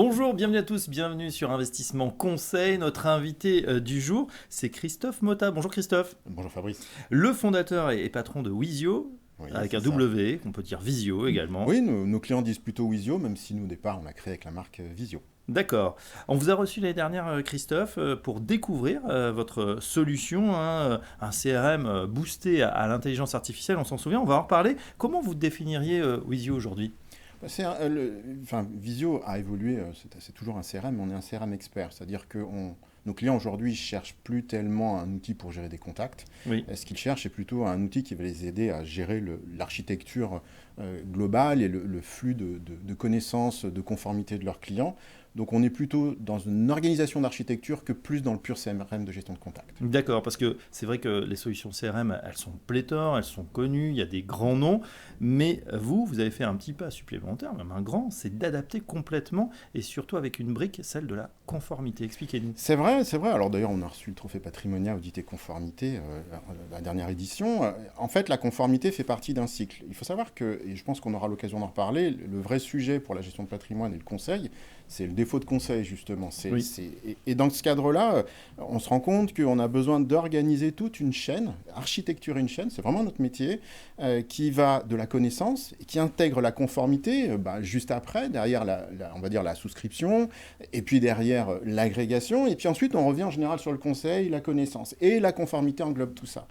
Bonjour, bienvenue à tous, bienvenue sur Investissement Conseil. Notre invité du jour, c'est Christophe Motta. Bonjour Christophe. Bonjour Fabrice. Le fondateur et patron de Wizio, Oui, avec c'est un ça. W, qu'on peut dire Visio également. Oui, nos clients disent plutôt Wizio, même si nous, au départ, on l'a créé avec la marque Visio. D'accord. On vous a reçu l'année dernière, Christophe, pour découvrir votre solution, un CRM boosté à l'intelligence artificielle, on s'en souvient, on va en reparler. Comment vous définiriez Wizio aujourd'hui ? Visio a évolué, c'est toujours un CRM, mais on est un CRM expert. C'est-à-dire que nos clients aujourd'hui ne cherchent plus tellement un outil pour gérer des contacts. Oui. Ce qu'ils cherchent, c'est plutôt un outil qui va les aider à gérer l'architecture globale et le flux de connaissances, de conformité de leurs clients. Donc on est plutôt dans une organisation d'architecture que plus dans le pur CRM de gestion de contact. D'accord, parce que c'est vrai que les solutions CRM, elles sont pléthores, elles sont connues, il y a des grands noms, mais vous avez fait un petit pas supplémentaire, même un grand, c'est d'adapter complètement et surtout avec une brique, celle de la conformité. Expliquez-nous. C'est vrai, c'est vrai. Alors d'ailleurs, on a reçu le trophée Patrimonial Audit et Conformité, la dernière édition. En fait, la conformité fait partie d'un cycle. Il faut savoir que, et je pense qu'on aura l'occasion d'en reparler, le vrai sujet pour la gestion de patrimoine et le conseil, c'est le défaut de conseil, justement. Et dans ce cadre-là, on se rend compte qu'on a besoin d'organiser toute une chaîne, architecturer une chaîne, c'est vraiment notre métier, qui va de la connaissance, et qui intègre la conformité juste après, derrière on va dire la souscription, et puis derrière l'agrégation, et puis ensuite on revient en général sur le conseil, la connaissance. Et la conformité englobe tout ça.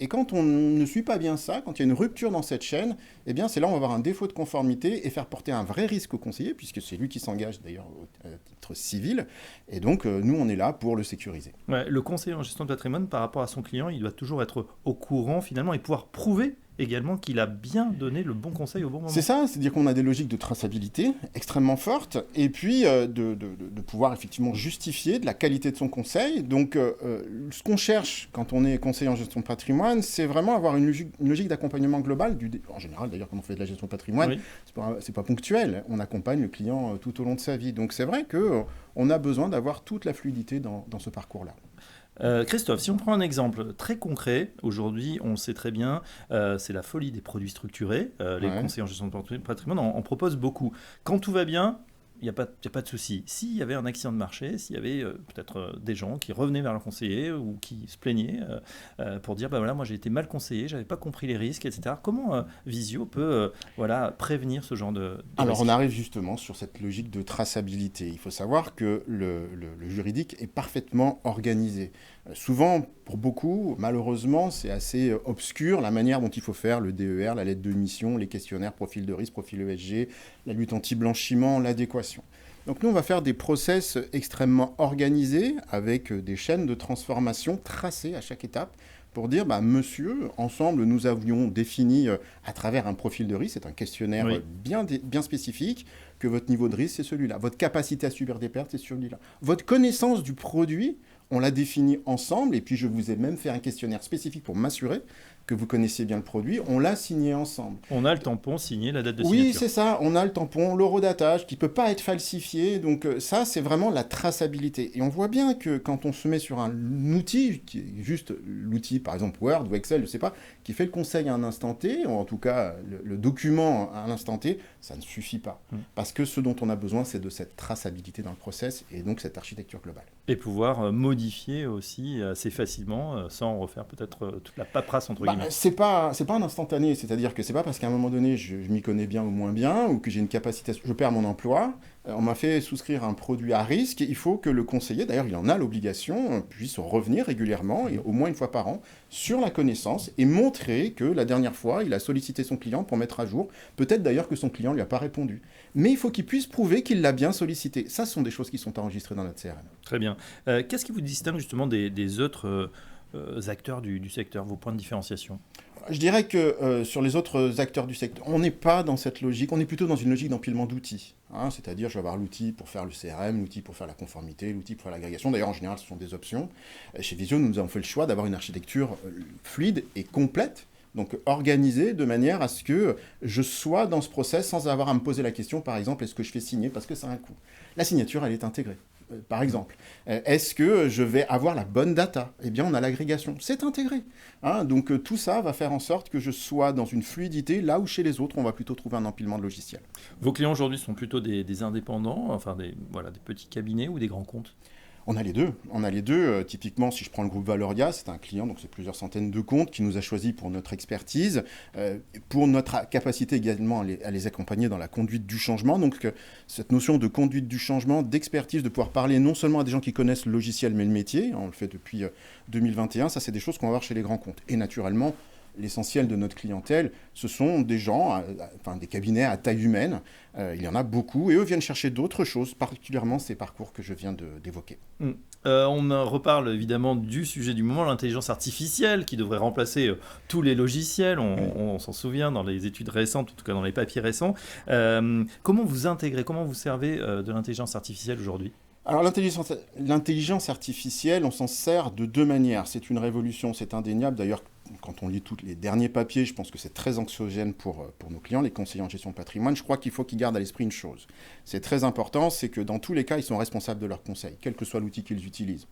Et quand on ne suit pas bien ça, quand il y a une rupture dans cette chaîne, eh bien c'est là où on va avoir un défaut de conformité et faire porter un vrai risque au conseiller, puisque c'est lui qui s'engage d'ailleurs à titre civil. Et donc nous, on est là pour le sécuriser. Ouais, le conseiller en gestion de patrimoine, par rapport à son client, il doit toujours être au courant finalement et pouvoir prouver également qu'il a bien donné le bon conseil au bon moment. C'est ça, c'est-à-dire qu'on a des logiques de traçabilité extrêmement fortes, et puis de pouvoir effectivement justifier de la qualité de son conseil. Donc ce qu'on cherche quand on est conseiller en gestion de patrimoine, c'est vraiment avoir une logique d'accompagnement global. En général, d'ailleurs, quand on fait de la gestion de patrimoine, Oui. c'est pas ponctuel. On accompagne le client tout au long de sa vie. Donc c'est vrai qu'on a besoin d'avoir toute la fluidité dans ce parcours-là. Christophe, si on prend un exemple très concret, aujourd'hui on sait très bien, c'est la folie des produits structurés, les Ouais. conseillers en gestion de patrimoine en proposent beaucoup. Quand tout va bien, il n'y a pas de souci. S'il y avait un accident de marché, s'il y avait peut-être des gens qui revenaient vers leur conseiller ou qui se plaignaient pour dire, voilà, moi j'ai été mal conseillé, j'avais pas compris les risques, etc. Comment Visio peut prévenir ce genre de Alors risque ? on arrive justement sur cette logique de traçabilité. Il faut savoir que le juridique est parfaitement organisé. Souvent, pour beaucoup, malheureusement, c'est assez obscur la manière dont il faut faire le DER, la lettre de mission, les questionnaires, profil de risque, profil ESG, la lutte anti-blanchiment, l'adéquation. Donc nous, on va faire des process extrêmement organisés avec des chaînes de transformation tracées à chaque étape pour dire, monsieur, ensemble, nous avions défini à travers un profil de risque, c'est un questionnaire Oui. bien spécifique, que votre niveau de risque, c'est celui-là. Votre capacité à subir des pertes, c'est celui-là. Votre connaissance du produit, on l'a défini ensemble, et puis je vous ai même fait un questionnaire spécifique pour m'assurer que vous connaissiez bien le produit. On l'a signé ensemble. On a le tampon signé, la date de Oui, signature. c'est ça. On a le tampon, l'horodatage qui ne peut pas être falsifié. Donc ça, c'est vraiment la traçabilité. Et on voit bien que quand on se met sur un outil, qui est juste l'outil, par exemple Word ou Excel, je ne sais pas, qui fait le conseil à un instant T, ou en tout cas le document à un instant T, ça ne suffit pas. Parce que ce dont on a besoin, c'est de cette traçabilité dans le process et donc cette architecture globale. Et pouvoir modifier aussi assez facilement, sans refaire peut-être toute la paperasse entre guillemets. C'est pas un instantané, c'est-à-dire que c'est pas parce qu'à un moment donné je m'y connais bien ou moins bien, ou que j'ai une capacité, je perds mon emploi, on m'a fait souscrire un produit à risque, il faut que le conseiller, d'ailleurs il en a l'obligation, puisse revenir régulièrement, et au moins une fois par an, sur la connaissance, et montrer que la dernière fois il a sollicité son client pour mettre à jour, peut-être d'ailleurs que son client ne lui a pas répondu. Mais il faut qu'il puisse prouver qu'il l'a bien sollicité. Ça, ce sont des choses qui sont enregistrées dans notre CRM. Très bien. Qu'est-ce qui vous distingue justement des autres acteurs du secteur, vos points de différenciation ? Je dirais que sur les autres acteurs du secteur, on n'est pas dans cette logique, on est plutôt dans une logique d'empilement d'outils. C'est-à-dire, je vais avoir l'outil pour faire le CRM, l'outil pour faire la conformité, l'outil pour faire l'agrégation. D'ailleurs, en général, ce sont des options. Chez Visio, nous avons fait le choix d'avoir une architecture fluide et complète, donc organisée de manière à ce que je sois dans ce process sans avoir à me poser la question, par exemple, est-ce que je fais signer parce que ça a un coût. La signature, elle est intégrée. par exemple. Est-ce que je vais avoir la bonne data? Eh bien, on a l'agrégation. C'est intégré. Hein, donc, tout ça va faire en sorte que je sois dans une fluidité, là où chez les autres, on va plutôt trouver un empilement de logiciels. Vos clients aujourd'hui sont plutôt des indépendants, enfin des petits cabinets ou des grands comptes? On a les deux. On a les deux. Typiquement, si je prends le groupe Valoria, c'est un client, donc c'est plusieurs centaines de comptes qui nous a choisis pour notre expertise, pour notre capacité également à les accompagner dans la conduite du changement. Donc, cette notion de conduite du changement, d'expertise, de pouvoir parler non seulement à des gens qui connaissent le logiciel, mais le métier, on le fait depuis 2021, ça c'est des choses qu'on va voir chez les grands comptes. Et naturellement, l'essentiel de notre clientèle, ce sont des gens, des cabinets à taille humaine. Il y en a beaucoup et eux viennent chercher d'autres choses, particulièrement ces parcours que je viens d'évoquer. On reparle évidemment du sujet du moment, l'intelligence artificielle qui devrait remplacer tous les logiciels. On s'en souvient dans les études récentes, en tout cas dans les papiers récents. Comment vous intégrez, comment vous servez de l'intelligence artificielle aujourd'hui ? Alors l'intelligence artificielle, on s'en sert de deux manières. C'est une révolution, c'est indéniable. D'ailleurs, quand on lit tous les derniers papiers, je pense que c'est très anxiogène pour nos clients, les conseillers en gestion de patrimoine. Je crois qu'il faut qu'ils gardent à l'esprit une chose. C'est très important, c'est que dans tous les cas, ils sont responsables de leurs conseils, quel que soit l'outil qu'ils utilisent,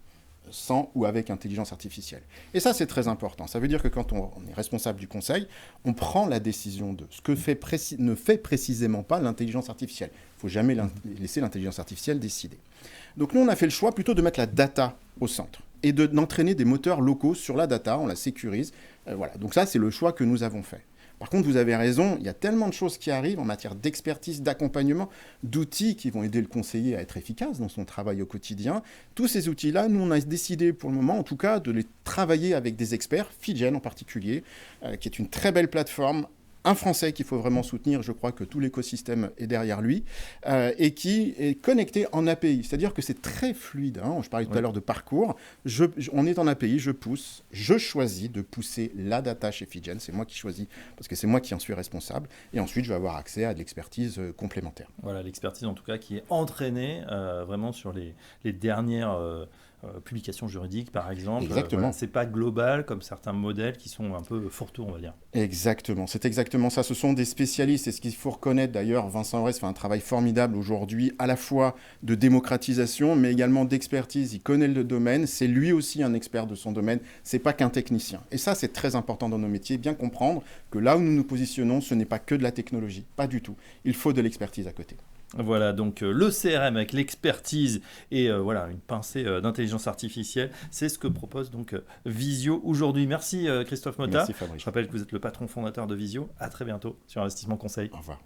sans ou avec intelligence artificielle. Et ça, c'est très important. Ça veut dire que quand on est responsable du conseil, on prend la décision de ce que ne fait précisément pas l'intelligence artificielle. Il ne faut jamais laisser l'intelligence artificielle décider. Donc nous, on a fait le choix plutôt de mettre la data au centre et d'entraîner des moteurs locaux sur la data, on la sécurise. Voilà. Donc ça, c'est le choix que nous avons fait. Par contre, vous avez raison, il y a tellement de choses qui arrivent en matière d'expertise, d'accompagnement, d'outils qui vont aider le conseiller à être efficace dans son travail au quotidien. Tous ces outils-là, nous, on a décidé pour le moment, en tout cas, de les travailler avec des experts, Figen en particulier, qui est une très belle plateforme, un Français qu'il faut vraiment soutenir, je crois que tout l'écosystème est derrière lui, et qui est connecté en API. C'est-à-dire que c'est très fluide. Hein. Je parlais tout à l'heure de parcours. On est en API, je choisis de pousser la data chez Figen. C'est moi qui choisis, parce que c'est moi qui en suis responsable. Et ensuite, je vais avoir accès à de l'expertise complémentaire. Voilà, l'expertise en tout cas qui est entraînée vraiment sur les dernières... publications juridiques, par exemple. Exactement. C'est pas global comme certains modèles qui sont un peu fourre-tout, on va dire. Exactement, c'est exactement ça. Ce sont des spécialistes, et ce qu'il faut reconnaître d'ailleurs, Vincent Aurès fait un travail formidable aujourd'hui, à la fois de démocratisation, mais également d'expertise. Il connaît le domaine, c'est lui aussi un expert de son domaine, c'est pas qu'un technicien. Et ça, c'est très important dans nos métiers, bien comprendre que là où nous nous positionnons, ce n'est pas que de la technologie, pas du tout. Il faut de l'expertise à côté. Voilà, donc le CRM avec l'expertise et une pincée d'intelligence artificielle, c'est ce que propose donc Visio aujourd'hui. Merci Christophe Motta. Merci Fabrice. Je rappelle que vous êtes le patron fondateur de Visio. À très bientôt sur Investissement Conseil. Au revoir.